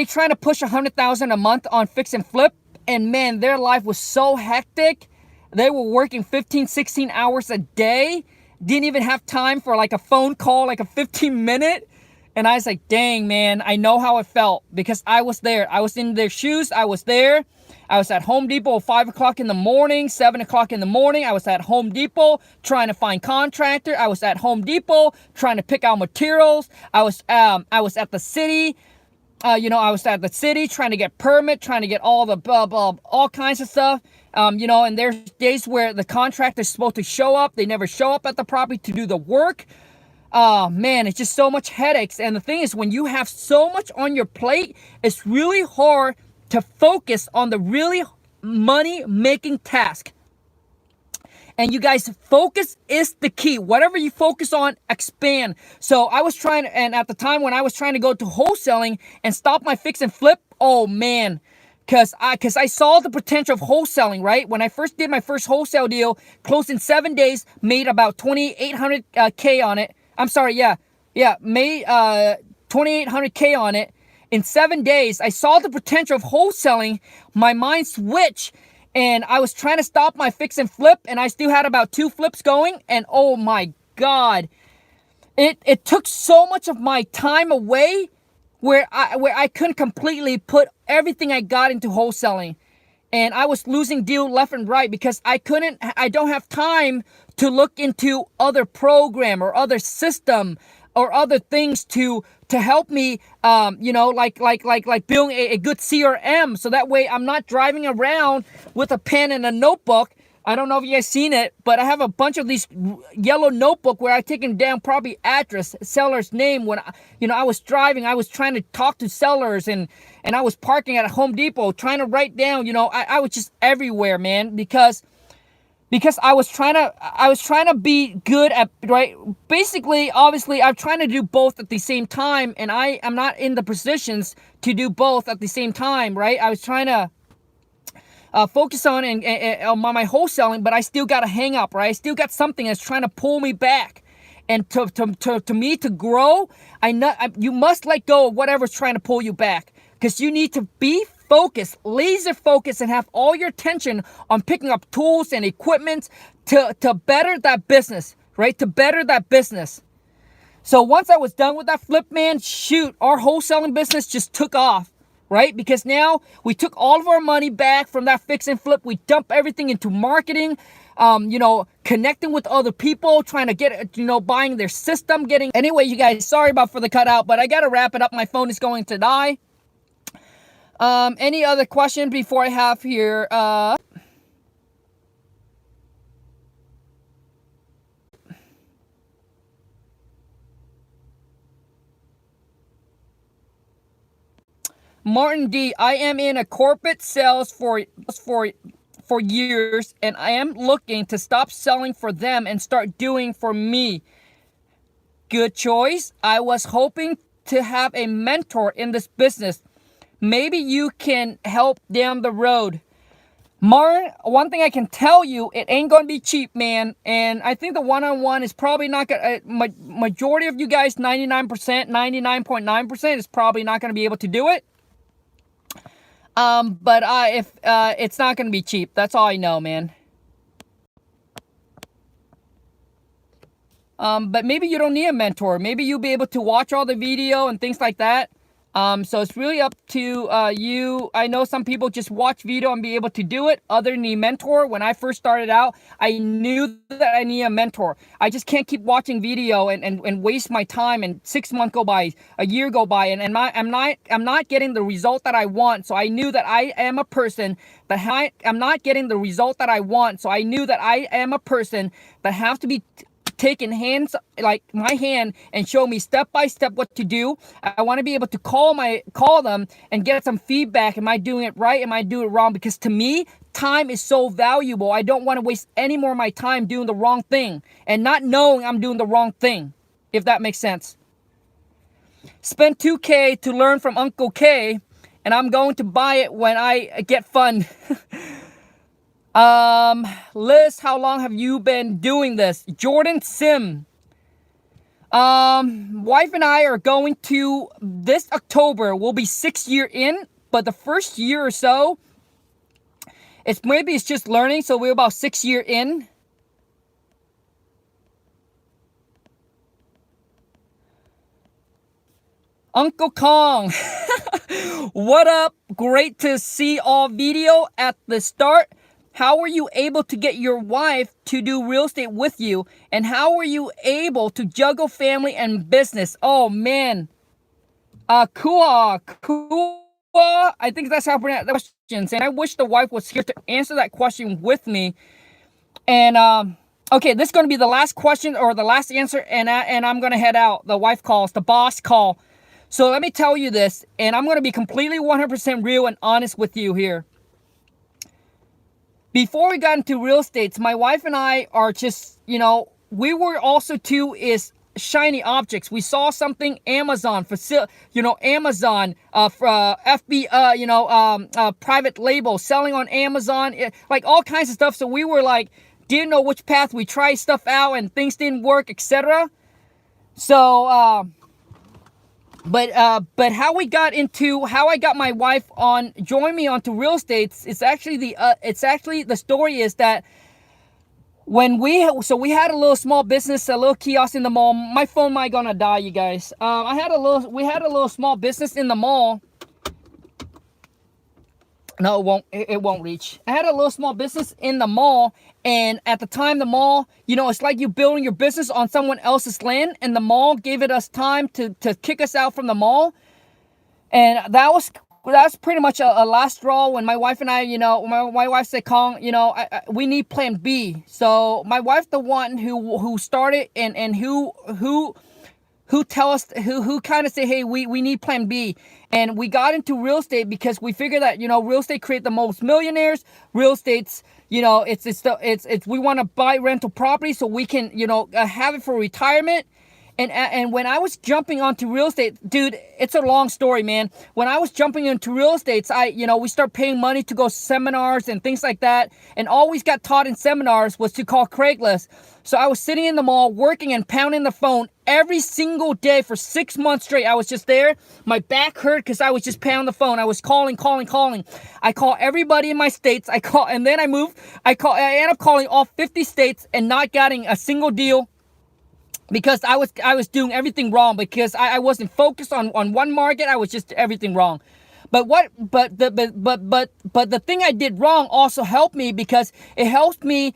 trying to push 100,000 a month on fix and flip. And man, their life was so hectic. They were working 15, 16 hours a day. Didn't even have time for like a phone call, like a 15-minute. And I was like, dang, man, I know how it felt because I was there. I was in their shoes. I was there. I was at Home Depot at 5 o'clock in the morning, 7 o'clock in the morning. I was at Home Depot trying to find contractor. I was at Home Depot trying to pick out materials. I was at the city. I was at the city trying to get permit, trying to get all the all kinds of stuff. And there's days where the contractor's supposed to show up. They never show up at the property to do the work. Man, it's just so much headaches. And the thing is, when you have so much on your plate, it's really hard to focus on the really money-making task. And you guys, focus is the key. Whatever you focus on, expand. So I was trying to, and at the time when I was trying to go to wholesaling and stop my fix and flip, oh man, because I saw the potential of wholesaling, right? When I first did my first wholesale deal, closed in 7 days, made about 2,800K on it. I'm sorry, made 2,800K on it. In 7 days, I saw the potential of wholesaling. My mind switched. And I was trying to stop my fix and flip, and I still had about 2 flips going. And oh my God, it took so much of my time away where I couldn't completely put everything I got into wholesaling. And I was losing deal left and right because I don't have time to look into other program or other system or other things to help me, like building a good CRM. So that way I'm not driving around with a pen and a notebook. I don't know if you guys seen it, but I have a bunch of these yellow notebook where I taken down probably address, seller's name. When I was driving, I was trying to talk to sellers, and I was parking at a Home Depot trying to write down. I was just everywhere, man, because I was trying to be good at, right? Basically, obviously, I'm trying to do both at the same time, and I am not in the positions to do both at the same time, right? I was trying to focus on my wholesaling, but I still got a hang up, right? I still got something that's trying to pull me back. And to me to grow, you must let go of whatever's trying to pull you back, because you need to be focus, laser focus, and have all your attention on picking up tools and equipment to better that business, right? To better that business. So once I was done with that flip, man, shoot, our wholesaling business just took off, right? Because now we took all of our money back from that fix and flip. We dumped everything into marketing, connecting with other people, trying to get, buying their system, anyway, you guys, sorry about for the cutout, but I got to wrap it up. My phone is going to die. Any other questions before I have here? Martin D, I am in a corporate sales for years, and I am looking to stop selling for them and start doing for me. Good choice. I was hoping to have a mentor in this business. Maybe you can help down the road. Martin, one thing I can tell you, it ain't going to be cheap, man. And I think the one-on-one is probably not going to, majority of you guys, 99%, 99.9% is probably not going to be able to do it. But if it's not going to be cheap, that's all I know, man. But maybe you don't need a mentor. Maybe you'll be able to watch all the video and things like that. So it's really up to you. I know some people just watch video and be able to do it. Other than a mentor, when I first started out, I knew that I need a mentor. I just can't keep watching video and waste my time, and 6 months go by, a year go by, and I'm not getting the result that I want. So I knew that I am a person that I'm not getting the result that I want. So I knew that I am a person that have to be taking my hand and show me step by step what to do. I want to be able to call them and get some feedback. Am I doing it right? Am I doing it wrong? Because to me, time is so valuable. I don't want to waste any more of my time doing the wrong thing and not knowing I'm doing the wrong thing, if that makes sense. Spend $2K to learn from Uncle K, and I'm going to buy it when I get fun. Liz, how long have you been doing this? Jordan Sim. Wife and I are going to, this October will be 6 year in, but the first year or so, it's just learning, so we're about 6 year in. Uncle Khang. What up? Great to see all video at the start. How were you able to get your wife to do real estate with you? And how were you able to juggle family and business? Oh, man. Kua. I think that's how I pronounce the question. And I wish the wife was here to answer that question with me. And, okay, this is going to be the last question or the last answer. And I'm going to head out. The wife calls, the boss call. So let me tell you this. And I'm going to be completely 100% real and honest with you here. Before we got into real estate, my wife and I are just, we were also too is shiny objects. We saw something, Amazon, Amazon, private label, selling on Amazon, like all kinds of stuff. So we were like, didn't know which path. We tried stuff out and things didn't work, etc. So, But how I got my wife on join me onto real estate. It's actually the story is that when we had a little small business, a little kiosk in the mall. My phone might gonna die, you guys. We had a little small business in the mall. No, it won't reach. I had a little small business in the mall, and at the time the mall, it's like you building your business on someone else's land, and the mall gave us time to kick us out from the mall. And that's pretty much a last straw when my wife and I, my wife said, Khang, we need plan B. So my wife, the one who started and who tell us, who kind of say, hey, we need plan B. And we got into real estate because we figured that, real estate create the most millionaires. Real estate's, we want to buy rental property so we can, have it for retirement. And when I was jumping onto real estate, dude, it's a long story, man. When I was jumping into real estate, we start paying money to go seminars and things like that. And all we got taught in seminars was to call Craigslist. So I was sitting in the mall working and pounding the phone every single day for 6 months straight. I was just there. My back hurt because I was just pounding the phone. I was calling. I call everybody in my states. And then I ended up calling all 50 states and not getting a single deal. Because I was doing everything wrong because I wasn't focused on one market. I was just everything wrong. But the thing I did wrong also helped me because it helps me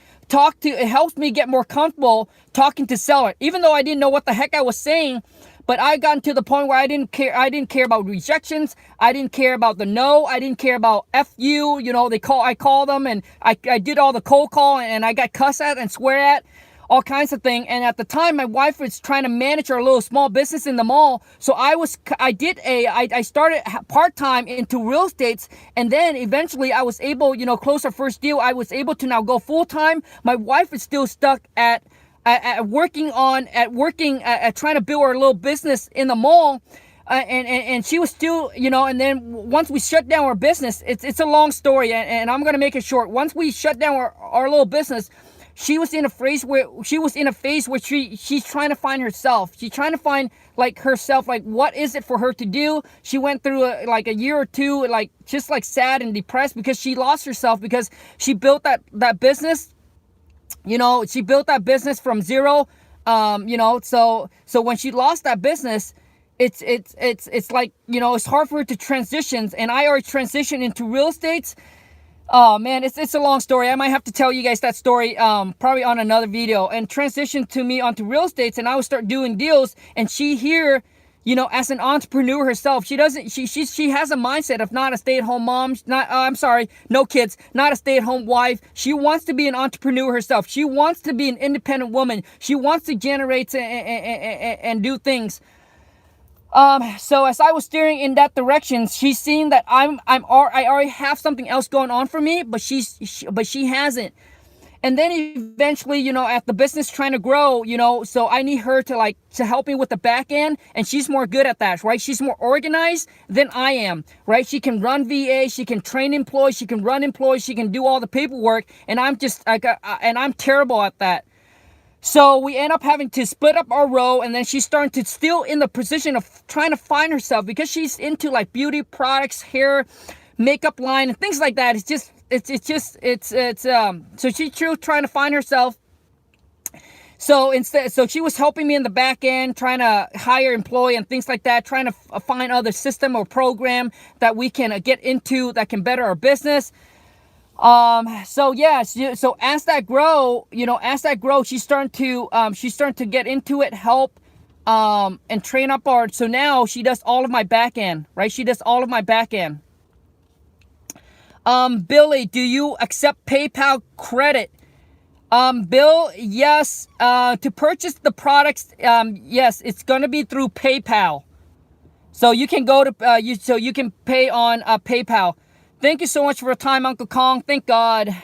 get more comfortable talking to seller. Even though I didn't know what the heck I was saying, but I got to the point where I didn't care about rejections. I didn't care about the no. I didn't care about F you. I called them and I did all the cold call and I got cussed at and swear at. All kinds of things. And at the time, my wife was trying to manage our little small business in the mall. So I started part-time into real estate. And then eventually I was able, close our first deal. I was able to now go full-time. My wife is still stuck at trying to build our little business in the mall. And she was still, and then once we shut down our business, it's a long story. And I'm going to make it short. Once we shut down our little business, she was in a phase where she's trying to find herself. She's trying to find herself, what is it for her to do? She went through a year or two, just sad and depressed because she lost herself because she built that business. She built that business from zero. So when she lost that business, it's it's hard for her to transition. And I already transitioned into real estate. Oh man, it's a long story. I might have to tell you guys that story probably on another video. And transition to me onto real estate, and I would start doing deals. And she here, as an entrepreneur herself, she has a mindset of not a stay-at-home mom. No kids, not a stay-at-home wife. She wants to be an entrepreneur herself. She wants to be an independent woman. She wants to generate and do things. So as I was steering in that direction, she's seen that I already have something else going on for me, but she hasn't. And then eventually, at the business trying to grow, so I need her to help me with the back end, and she's more good at that, right? She's more organized than I am, right? She can run VA, she can train employees, she can run employees, she can do all the paperwork, and I'm terrible at that. So we end up having to split up our role, and then she's starting to still in the position of trying to find herself because she's into like beauty products, hair, makeup line, and things like that. So she's still trying to find herself. So she was helping me in the back end, trying to hire employee and things like that, trying to find other system or program that we can get into that can better our business. So as that grow, she's starting to get into it, help, and train up so now she does all of my back end, right? She does all of my back end. Billy, do you accept PayPal credit? Bill, yes, to purchase the products, yes, it's going to be through PayPal. So you can go to, you can pay on, PayPal. Thank you so much for your time, Uncle Khang. Thank God.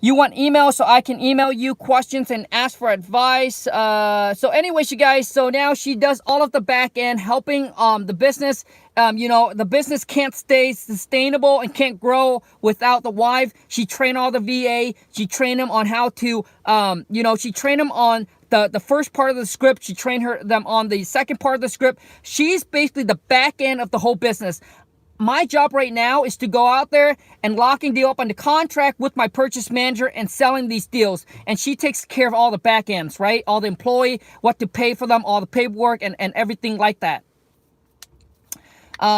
You want email so I can email you questions and ask for advice. So anyways, you guys, so now she does all of the back end, helping the business. The business can't stay sustainable and can't grow without the wife. She trained all the VA. She trained them on how to, she trained them on the first part of the script. She trained them on the second part of the script. She's basically the back end of the whole business. My job right now is to go out there and locking deal up on the contract with my purchase manager and selling these deals. And she takes care of all the back ends, right? All the employee, what to pay for them, all the paperwork, and everything like that.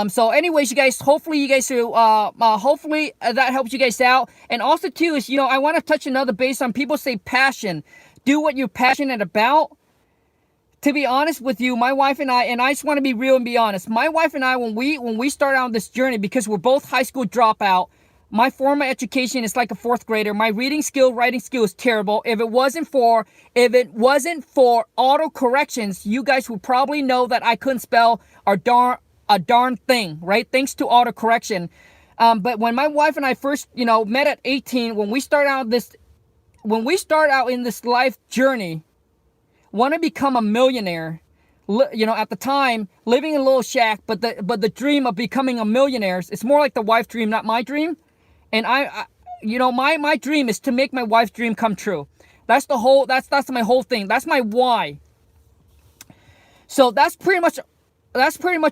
So anyways, you guys, hopefully that helps you guys out. And also too is, I want to touch another base on people say passion. Do what you're passionate about. To be honest with you, my wife and I just want to be real and be honest. My wife and I, when we start out this journey, because we're both high school dropout, my formal education is like a fourth grader. My writing skill is terrible. If it wasn't for auto corrections, you guys would probably know that I couldn't spell a darn thing, right? Thanks to auto correction. But when my wife and I first, met at 18, when we start out in this life journey, want to become a millionaire, at the time living in a little shack, but the dream of becoming a millionaire, it's more like the wife dream, not my dream. And my dream is to make my wife's dream come true. That's my whole thing. That's my why. So that's pretty much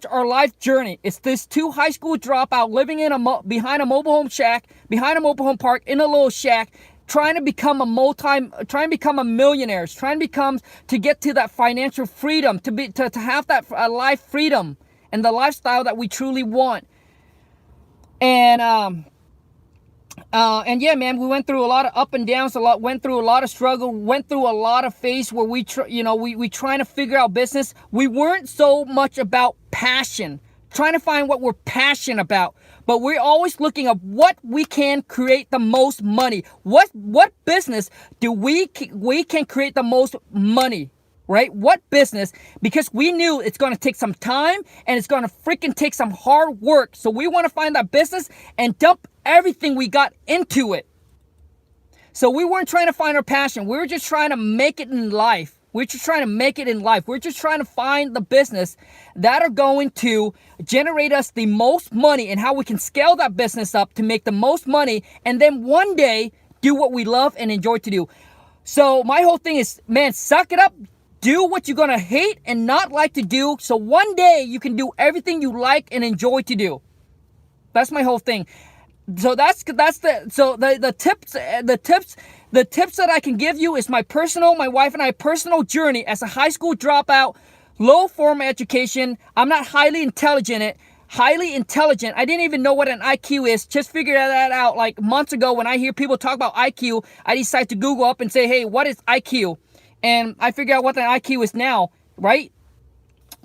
our life journey. It's this two high school dropout living behind a mobile home shack, behind a mobile home park in a little shack, trying to become a millionaire, to get to that financial freedom, to have that life freedom and the lifestyle that we truly want. And yeah, man, we went through a lot of up and downs, went through a lot of struggle, went through a lot of phase where we trying to figure out business. We weren't so much about passion, trying to find what we're passionate about, but we're always looking at what we can create the most money. What business do we can create the most money, right? What business? Because we knew it's going to take some time and it's going to freaking take some hard work. So we want to find that business and dump everything we got into it. So we weren't trying to find our passion. We were just trying to make it in life. We're just trying to find the business that are going to generate us the most money and how we can scale that business up to make the most money, and then one day do what we love and enjoy to do. So my whole thing is, man, suck it up. Do what you're going to hate and not like to do, so one day you can do everything you like and enjoy to do. That's my whole thing. So the tips that I can give you is my wife and I personal journey as a high school dropout, low formal education. I'm not highly intelligent. I didn't even know what an IQ is. Just figured that out like months ago. When I hear people talk about IQ, I decide to Google up and say, hey, what is IQ? And I figure out what an IQ is now, right?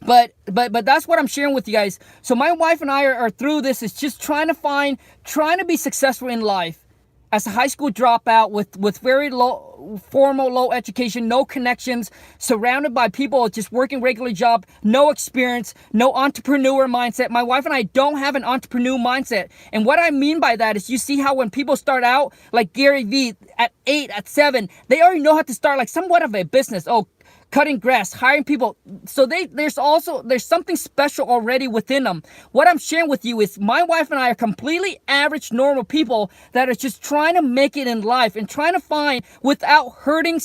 But that's what I'm sharing with you guys. So my wife and I are through this. It's just trying to be successful in life. as a high school dropout with very low education, no connections, surrounded by people just working regular job, no experience, no entrepreneur mindset. My wife and I don't have an entrepreneur mindset. And what I mean by that is, you see how when people start out, like Gary Vee, at 8, at 7, they already know how to start like somewhat of a business. Oh, cutting grass, hiring people. So there's something special already within them. What I'm sharing with you is my wife and I are completely average, normal people that are just trying to make it in life and trying to find, without hurting,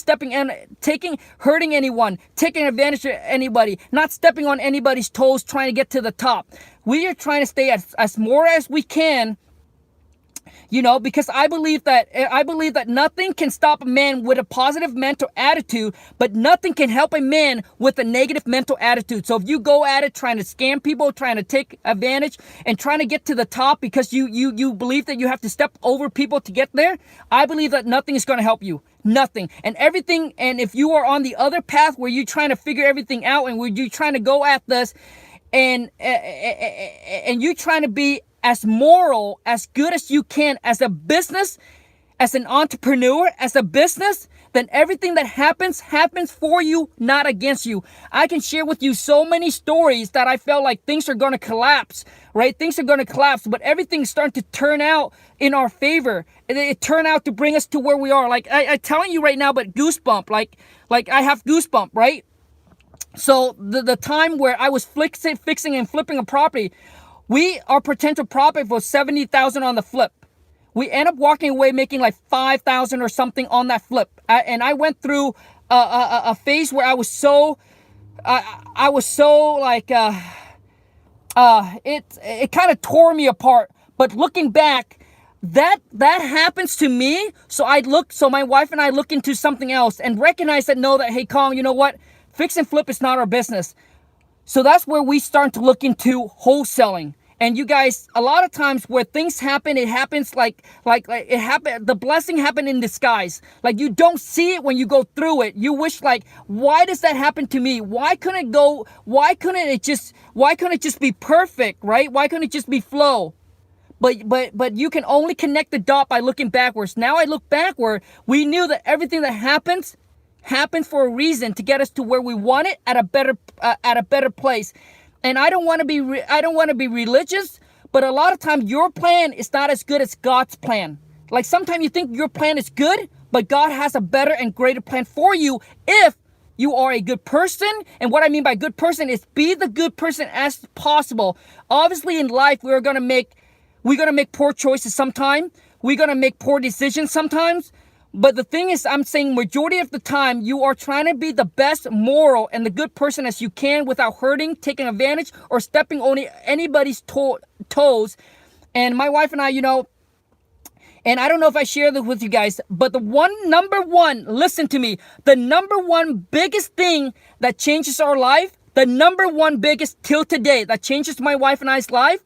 hurting anyone, taking advantage of anybody, not stepping on anybody's toes, trying to get to the top. We are trying to stay as more as we can, because I believe that nothing can stop a man with a positive mental attitude, but nothing can help a man with a negative mental attitude. So if you go at it trying to scam people, trying to take advantage, and trying to get to the top because you believe that you have to step over people to get there, I believe that nothing is going to help you. Nothing. And everything. And if you are on the other path where you're trying to figure everything out and where you're trying to go at this and you're trying to be as moral, as good as you can as a business, as an entrepreneur, as a business, then everything that happens for you, not against you. I can share with you so many stories that I felt like things are going to collapse, right? Things are going to collapse, but everything's starting to turn out in our favor. It turned out to bring us to where we are. Like I'm telling you right now, but goosebump, like I have goosebump, right? So the time where I was fixing and flipping a property, our potential profit was $70,000 on the flip. We end up walking away making like $5,000 or something on that flip. And I went through a phase where I was so like it kind of tore me apart. But looking back, that happens to me. So my wife and I look into something else and recognize that hey, Khang, you know what? Fix and flip is not our business. So that's where we start to look into wholesaling. And you guys, a lot of times where things happen, it happens like it happened. The blessing happened in disguise. Like you don't see it when you go through it. You wish why does that happen to me? Why couldn't it just be perfect, right? Why couldn't it just be flow? But you can only connect the dot by looking backwards. Now I look backward. We knew that everything that happens for a reason, to get us to where we want it at a better place. And I don't want to be religious, but a lot of times your plan is not as good as God's plan. Like sometimes you think your plan is good, but God has a better and greater plan for you if you are a good person. And what I mean by good person is be the good person as possible. Obviously in life we're gonna make poor choices sometimes. We're gonna make poor decisions sometimes. But the thing is, I'm saying majority of the time, you are trying to be the best moral and the good person as you can without hurting, taking advantage, or stepping on anybody's toes. And my wife and I, and I don't know if I share this with you guys, but number one, listen to me, the number one biggest thing that changes our life, the number one biggest till today that changes my wife and I's life,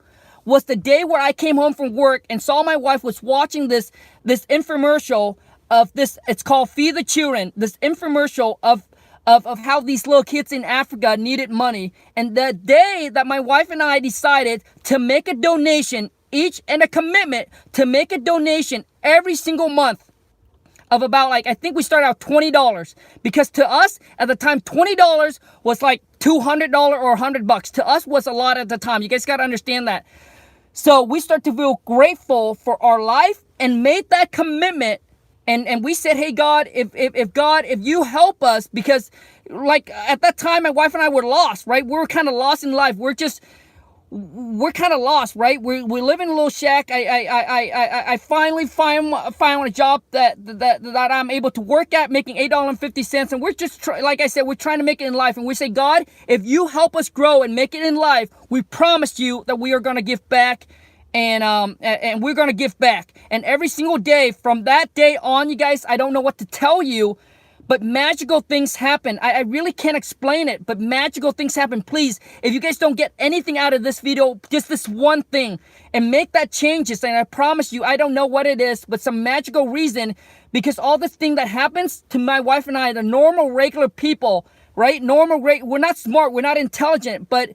was the day where I came home from work and saw my wife was watching this infomercial of this. It's called Feed the Children. This infomercial of how these little kids in Africa needed money. And the day that my wife and I decided to make a donation each, and a commitment to make a donation every single month of about I think we started out $20, because to us at the time $20 was like $200 or $100. To us was a lot at the time. You guys got to understand that. So we start to feel grateful for our life and made that commitment. And we said, hey, God, if you help us, because at that time, my wife and I were lost, right? We were kind of lost in life. We're kind of lost, right? We live in a little shack. I finally found a job that I'm able to work at, making $8.50. And we're just, like I said, we're trying to make it in life. And we say, God, if you help us grow and make it in life, we promise you that we are going to give back. And we're going to give back. And every single day from that day on, you guys, I don't know what to tell you, but magical things happen. I really can't explain it, but magical things happen. Please, if you guys don't get anything out of this video, just this one thing, and make that changes. And I promise you, I don't know what it is, but some magical reason, because all this thing that happens to my wife and I, the normal, regular people, right? We're not smart, we're not intelligent, but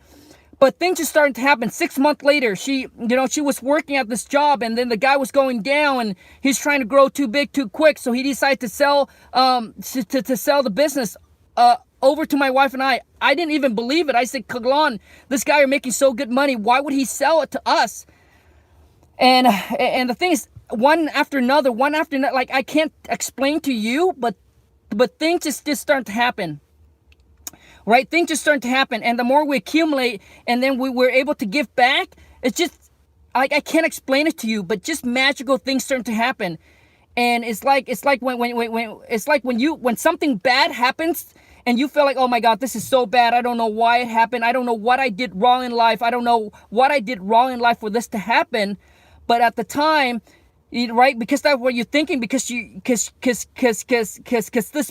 But things just started to happen. 6 months later, she was working at this job, and then the guy was going down, and he's trying to grow too big too quick. So he decided to sell, to sell the business over to my wife and I. I didn't even believe it. I said, Kaglan, this guy are making so good money. Why would he sell it to us? And the thing is, one after another, like I can't explain to you, but things just start to happen. Right? Things just start to happen. And the more we accumulate and then we're able to give back, it's just, like, I can't explain it to you, but just magical things start to happen. And it's like when something bad happens and you feel like, oh my God, this is so bad. I don't know why it happened. I don't know what I did wrong in life. I don't know what I did wrong in life for this to happen. But at the time, right, because that's what you're thinking, because this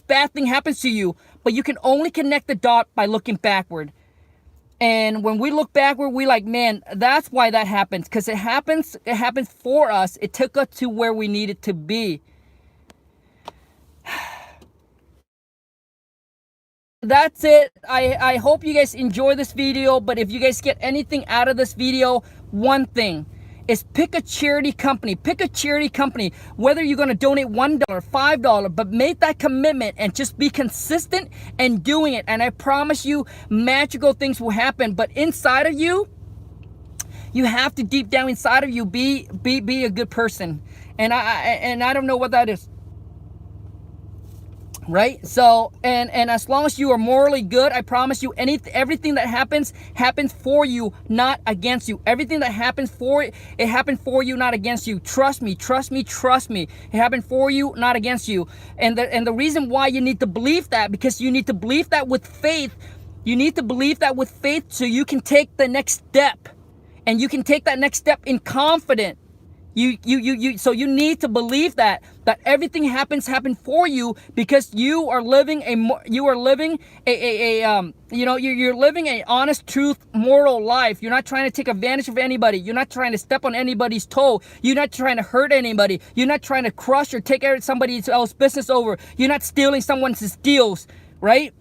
bad thing happens to you, but you can only connect the dot by looking backward. And when we look backward, we like, man, that's why that happens, because it happens for us. It took us to where we needed to be. That's it. I hope you guys enjoy this video, but if you guys get anything out of this video, one thing is pick a charity company. Pick a charity company, whether you're going to donate $1, $5, but make that commitment and just be consistent and doing it. And I promise you, magical things will happen. But inside of you, you have to, deep down inside of you, be a good person. And I don't know what that is. Right? So, and as long as you are morally good, I promise you, everything that happens for you, not against you. Everything that happens it happened for you, not against you. Trust me, trust me, trust me. It happened for you, not against you. And the reason why you need to believe that, because you need to believe that with faith. You need to believe that with faith so you can take the next step. And you can take that next step in confidence. So you need to believe that everything happens for you, because you're living a honest, truth, moral life. You're not trying to take advantage of anybody. You're not trying to step on anybody's toe. You're not trying to hurt anybody. You're not trying to crush or take somebody else's business over. You're not stealing someone's deals, right?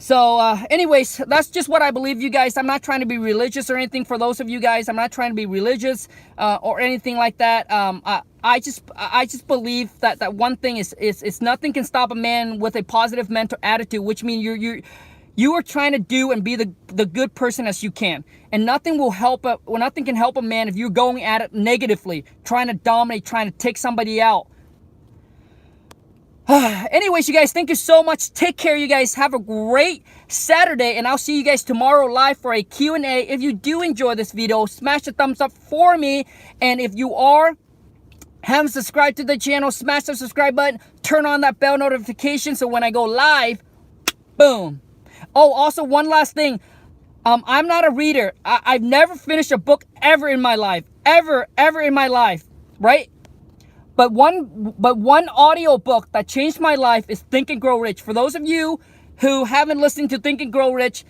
So anyways, that's just what I believe, you guys. I'm not trying to be religious or anything. For those of you guys, I'm not trying to be religious or anything like that. I just believe that one thing is nothing can stop a man with a positive mental attitude, which means you are trying to do and be the good person as you can. And nothing can help a man if you're going at it negatively, trying to dominate, trying to take somebody out. Anyways, you guys, thank you so much. Take care, you guys. Have a great Saturday, and I'll see you guys tomorrow live for a Q&A. If you do enjoy this video, smash the thumbs up for me. And if you haven't subscribed to the channel, smash the subscribe button. Turn on that bell notification so when I go live, boom. Oh, also one last thing. I'm not a reader. I've never finished a book ever in my life. Ever in my life, right? But one audio book that changed my life is Think and Grow Rich. For those of you who haven't listened to Think and Grow Rich,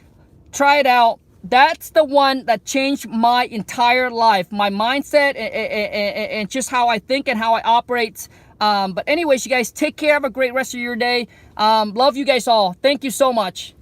try it out. That's the one that changed my entire life, my mindset, and just how I think and how I operate. But anyways, you guys, take care. Have a great rest of your day. Love you guys all. Thank you so much.